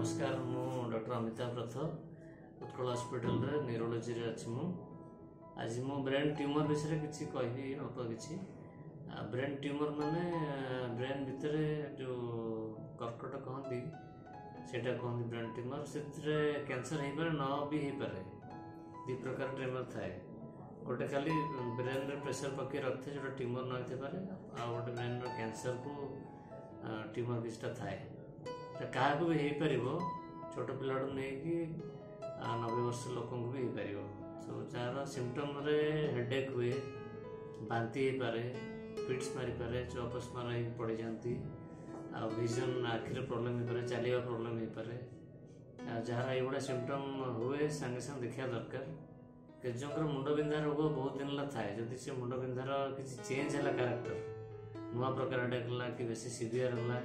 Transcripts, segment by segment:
नमस्कार मु डॉक्टर अमिताभ रथ उत्कल हॉस्पिटल रे न्यूरोलॉजी रे अछि मु आज मु ब्रेन ट्यूमर विषय किछि कहबी अल्प किछि ब्रेन ट्यूमर माने ब्रेन भितर जो कर्कट कहंती सेटा कहंती ब्रेन ट्यूमर से कैंसर हे पारे न भी हे पारे दि प्रकार ट्यूमर थाए गोटे खाली ब्रेन रे प्रेशर पके रखते जो ट्यूमर न होते पारे आ गोटे ब्रेन रो कैंसर को ट्यूमर किछटा थाए क्या भी हो पार छोट पिला नहीं कि 90 वर्ष लोक भी हो पार सो जार सिम्पटम रे हेडेक हुए बांती हो पारे फिट्स मारी पारे चौपस मार पड़ जाती आ विजन आखिर प्रोब्लेम हो पारे चलवा प्रोब्लेम हो पारे जार ये सिम्पटम हुए सांगे सांगे देखा दरकार के जंकर मुंड बिंधा रोग बहुत दिन थाए जदि से मुंड बिंधार किसी चेंज है कैरेक्टर नुआ प्रकार डेकला कि बेसी सीवियर है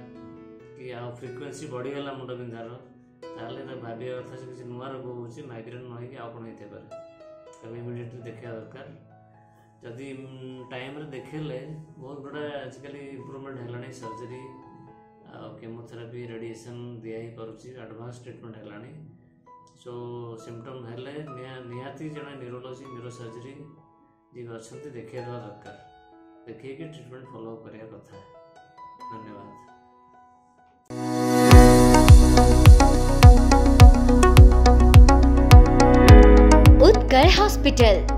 कि आ फ्रिक्वेन्सी बढ़ीगला मुंड बिंधार ताले भाविया कथा से किसी नुआ रोग हो माइग्रेन नहीं आउ कौन होते पारे इमिडिएटली देखा दरकार जदि टाइम रे देखेले बहुत बड़ा आजिकल इम्प्रूवमेंट है सर्जरी केमोथेरापी रेडिएशन दिया ही पारुची एडवांस ट्रीटमेंट है सो सिम्पटम हेले निहाती जड़े न्यूरोलॉजी न्यूरोसर्जरी जी अच्छा देखा देवा दरकार देखिए ट्रीटमेंट फॉलो करिया कथा। धन्यवाद। उत्कल हॉस्पिटल।